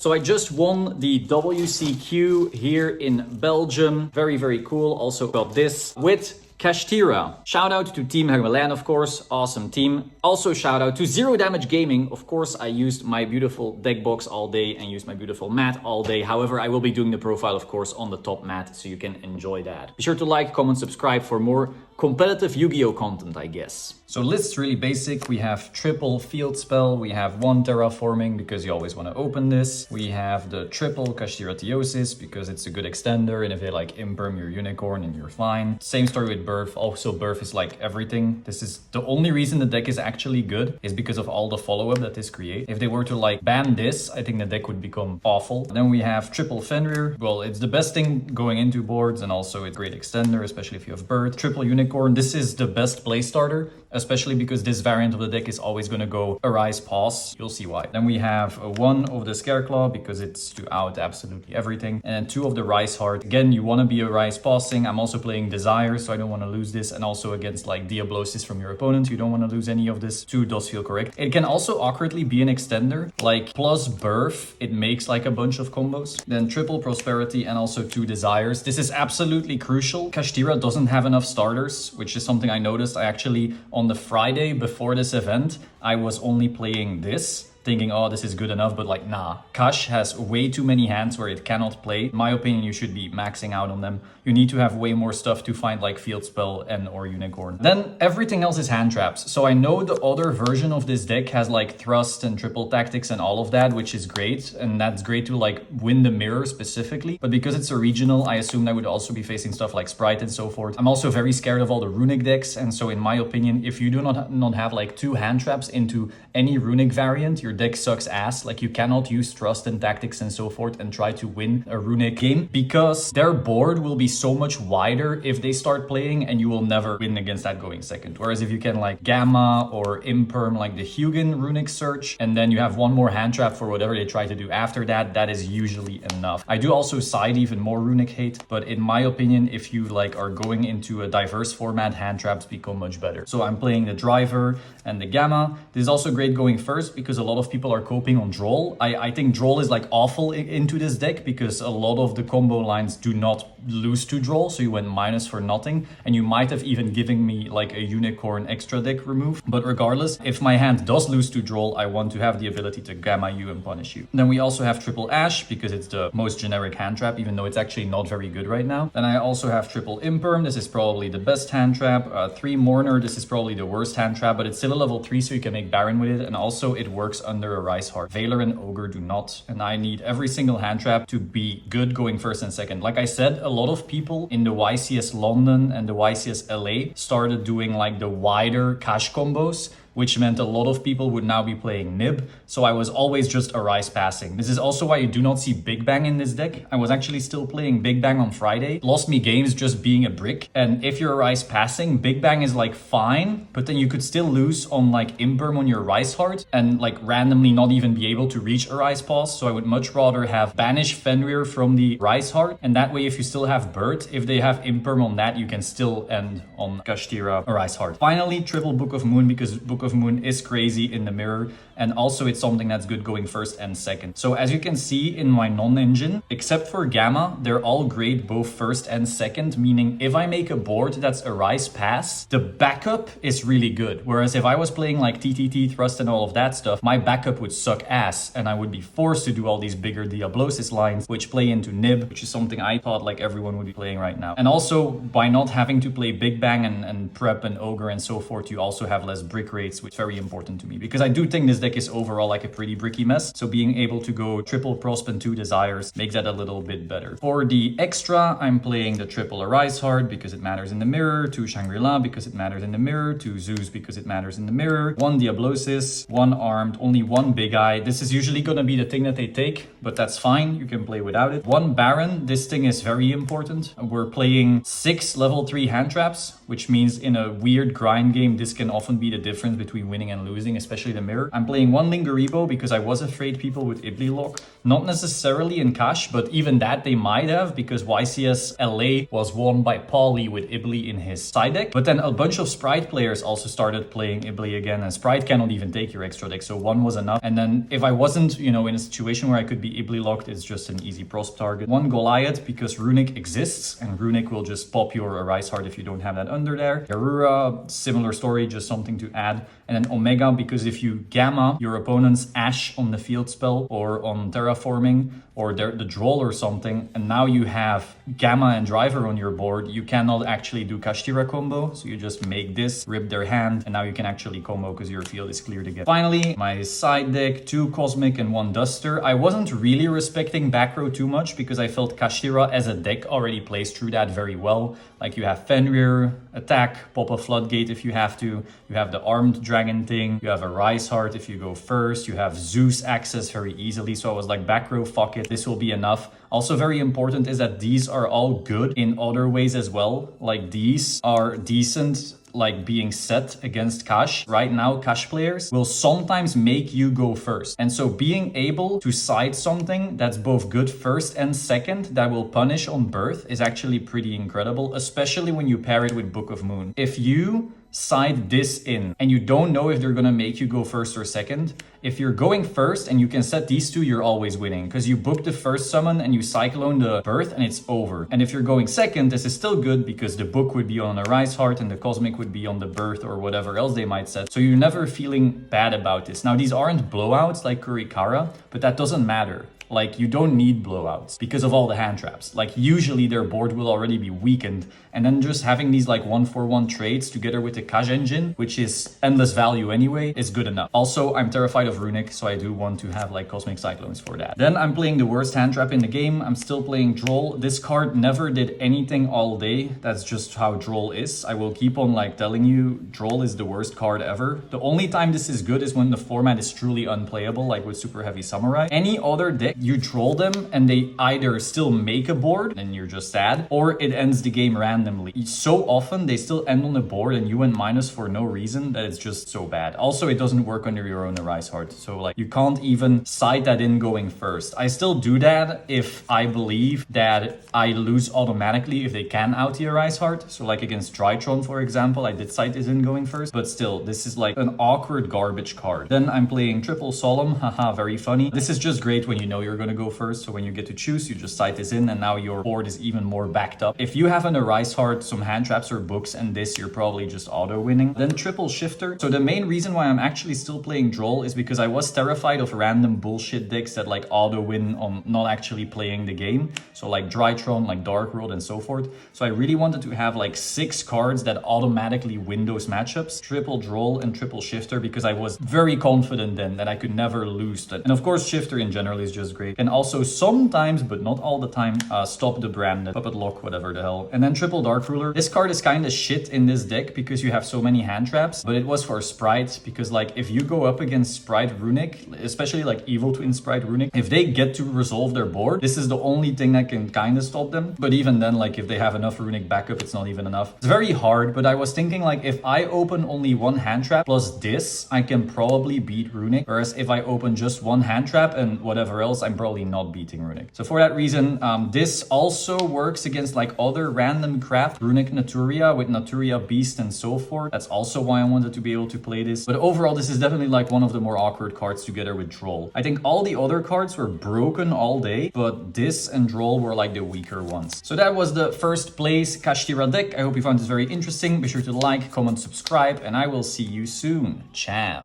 So I just won the WCQ here in Belgium. Very, very cool. Also got this with Kashtira. Shout out to Team Hermelijn, of course. Awesome team. Also shout out to Zero Damage Gaming. Of course, I used my beautiful deck box all day and used my beautiful mat all day. However, I will be doing the profile, of course, on the top mat, so you can enjoy that. Be sure to like, comment, subscribe for more competitive Yu-Gi-Oh content, I guess. So list's really basic. We have triple field spell. We have one terraforming because you always want to open this. We have the triple Kashtira because it's a good extender. And if they like imperm your unicorn and you're fine. Same story with Birth. Also Birth is like everything. This is the only reason the deck is actually good is because of all the follow-up that this creates. If they were to like ban this, I think the deck would become awful. Then we have triple Fenrir. Well, it's the best thing going into boards and also it's a great extender, especially if you have Birth. Triple unicorn. This is the best play starter, especially because this variant of the deck is always going to go Arise Pause. You'll see why. Then we have a 1 of the Scareclaw because it's to out absolutely everything. And then 2 of the Rise Heart. Again, you want to be Arise Pausing. I'm also playing Desire, so I don't want to lose this. And also against like Diablosis from your opponent, you don't want to lose any of this. 2 does feel correct. It can also awkwardly be an extender, like plus Birth. It makes like a bunch of combos. Then triple Prosperity and also 2 Desires. This is absolutely crucial. Kashtira doesn't have enough starters, which is something I noticed. I actually, on the Friday before this event, I was only playing this, thinking, oh, this is good enough, but like, nah. Kash has way too many hands where it cannot play. In my opinion, you should be maxing out on them. You need to have way more stuff to find like Field Spell and or Unicorn. Then everything else is hand traps. So I know the other version of this deck has like Thrust and Triple Tactics and all of that, which is great. And that's great to like win the mirror specifically. But because it's a regional, I assume I would also be facing stuff like Sprite and so forth. I'm also very scared of all the runic decks. And so in my opinion, if you do not have like 2 hand traps into any runic variant, your deck sucks ass. Like you cannot use Trust and Tactics and so forth and try to win a runic game because their board will be so much wider if they start playing and you will never win against that going second. Whereas if you can like Gamma or Imperm like the Hugin runic search and then you have 1 more hand trap for whatever they try to do after that, that is usually enough. I do also side even more runic hate, but in my opinion, if you like are going into a diverse format, hand traps become much better. So I'm playing the Driver and the Gamma. This is also great going first because a lot of people are coping on Droll. I think Droll is like awful into this deck because a lot of the combo lines do not lose to Droll, so you went minus for nothing, and you might have even given me like a Unicorn extra deck remove. But regardless, if my hand does lose to Droll, I want to have the ability to Gamma you and punish you. Then we also have triple Ash because it's the most generic hand trap, even though it's actually not very good right now. Then I also have triple Imperm. This is probably the best hand trap. 3 Mourner. This is probably the worst hand trap, but it's still a level 3, so you can make Baron with it, and also it works under a Rise Heart. Veiler and Ogre do not, and I need every single hand trap to be good going first and second. Like I said, a lot of people in the YCS London and the YCS LA started doing like the wider cash combos, which meant a lot of people would now be playing Nib. So I was always just Arise passing. This is also why you do not see Big Bang in this deck. I was actually still playing Big Bang on Friday. Lost me games just being a brick. And if you're Arise passing, Big Bang is like fine, but then you could still lose on like Imperm on your Rise Heart and like randomly not even be able to reach Arise Pause. So I would much rather have Banish Fenrir from the Rise Heart. And that way, if you still have Bird, if they have Imperm on that, you can still end on Kashtira Arise Heart. Finally, triple Book of Moon because Book of Moon is crazy in the mirror, and also it's something that's good going first and second. So as you can see in my non-engine, except for Gamma, they're all great both first and second, meaning if I make a board that's Arise Pass, the backup is really good. Whereas if I was playing like TTT, Thrust and all of that stuff, my backup would suck ass and I would be forced to do all these bigger Diablosis lines, which play into Nib, which is something I thought like everyone would be playing right now. And also by not having to play Big Bang and Prep and Ogre and so forth, you also have less brick rates, which is very important to me because I do think this deck is overall like a pretty bricky mess. So being able to go triple Prosp and 2 Desires makes that a little bit better. For the extra, I'm playing the triple Arise Heart because it matters in the mirror, 2 Shangri-La because it matters in the mirror, 2 Zeus because it matters in the mirror, 1 Diablosis, 1 Armed, only 1 Big Eye. This is usually going to be the thing that they take, but that's fine. You can play without it. 1 Baron. This thing is very important. We're playing 6 level 3 hand traps, which means in a weird grind game, this can often be the difference between winning and losing, especially the mirror. I'm playing playing one Lingaribo because I was afraid people would Ibli lock. Not necessarily in Cash, but even that they might have because YCS LA was won by Paulie with Ibli in his side deck. But then a bunch of Sprite players also started playing Ibli again, and Sprite cannot even take your extra deck, so one was enough. And then if I wasn't, you know, in a situation where I could be Ibli locked, it's just an easy prosp target. One Goliath because Runic exists, and Runic will just pop your Arise Heart if you don't have that under there. Garura, similar story, just something to add. And then Omega because if you Gamma your opponent's Ash on the field spell or on Terraforming or the Droll or something, and now you have Gamma and Driver on your board, you cannot actually do Kashtira combo. So you just make this, rip their hand, and now you can actually combo because your field is cleared again. Finally, my side deck, 2 Cosmic and 1 Duster. I wasn't really respecting back row too much because I felt Kashtira as a deck already plays through that very well. Like you have Fenrir, attack, pop a Floodgate if you have to. You have the Armed Dragon thing. You have a Rise Heart if you go first. You have Zeus access very easily. So I was like, back row, fuck it. This will be enough. Also very important is that these are all good in other ways as well. Like these are decent, like being set against Cash. Right now, Cash players will sometimes make you go first. And so being able to side something that's both good first and second that will punish on birth is actually pretty incredible, especially when you pair it with Book of Moon. If you side this in and you don't know if they're gonna make you go first or second, if you're going first and you can set these two, you're always winning because you book the first summon and you cyclone the birth and it's over. And if you're going second, this is still good because the book would be on a Rise Heart and the Cosmic would be on the birth or whatever else they might set. So you're never feeling bad about this. Now these aren't blowouts like Kurikara, but that doesn't matter. Like, you don't need blowouts because of all the hand traps. Like, usually their board will already be weakened. And then just having these like 1-for-1 trades together with the Kaj engine, which is endless value anyway, is good enough. Also, I'm terrified of Runic, so I do want to have like Cosmic Cyclones for that. Then I'm playing the worst hand trap in the game. I'm still playing Droll. This card never did anything all day. That's just how Droll is. I will keep on like telling you, Droll is the worst card ever. The only time this is good is when the format is truly unplayable, like with Super Heavy Samurai. Any other deck, you troll them and they either still make a board and you're just sad, or it ends the game randomly. So often they still end on the board and you win minus for no reason that it's just so bad. Also, it doesn't work under your own Arise Heart. So like you can't even side that in going first. I still do that if I believe that I lose automatically if they can out the Arise Heart. So like against Drytron, for example, I did side this in going first, but still, this is like an awkward garbage card. Then I'm playing Triple Solemn, haha, very funny. This is just great when you know you're gonna go first. So when you get to choose, you just side this in and now your board is even more backed up. If you have an Arise Heart, some hand traps or books, and this, you're probably just auto winning. Then Triple Shifter. So the main reason why I'm actually still playing Droll is because I was terrified of random bullshit decks that like auto win on not actually playing the game. So like Drytron, like Dark World and so forth. So I really wanted to have like 6 cards that automatically win those matchups. Triple Droll and Triple Shifter because I was very confident then that I could never lose that. And of course, Shifter in general is just great. And also sometimes, but not all the time, stop the branded, puppet lock, whatever the hell. And then Triple Dark Ruler. This card is kind of shit in this deck because you have so many hand traps, but it was for Sprite because like if you go up against Sprite Runic, especially like Evil Twin Sprite Runic, if they get to resolve their board, this is the only thing that can kind of stop them. But even then, like if they have enough Runic backup, it's not even enough. It's very hard, but I was thinking like if I open only 1 hand trap plus this, I can probably beat Runic. Whereas if I open just 1 hand trap and whatever else, I'm probably not beating Runic. So for that reason, this also works against like other random craft, Runic Naturia with Naturia Beast and so forth. That's also why I wanted to be able to play this. But overall, this is definitely like one of the more awkward cards together with Droll. I think all the other cards were broken all day, but this and Droll were like the weaker ones. So that was the first place Kashtira deck. I hope you found this very interesting. Be sure to like, comment, subscribe, and I will see you soon. Ciao.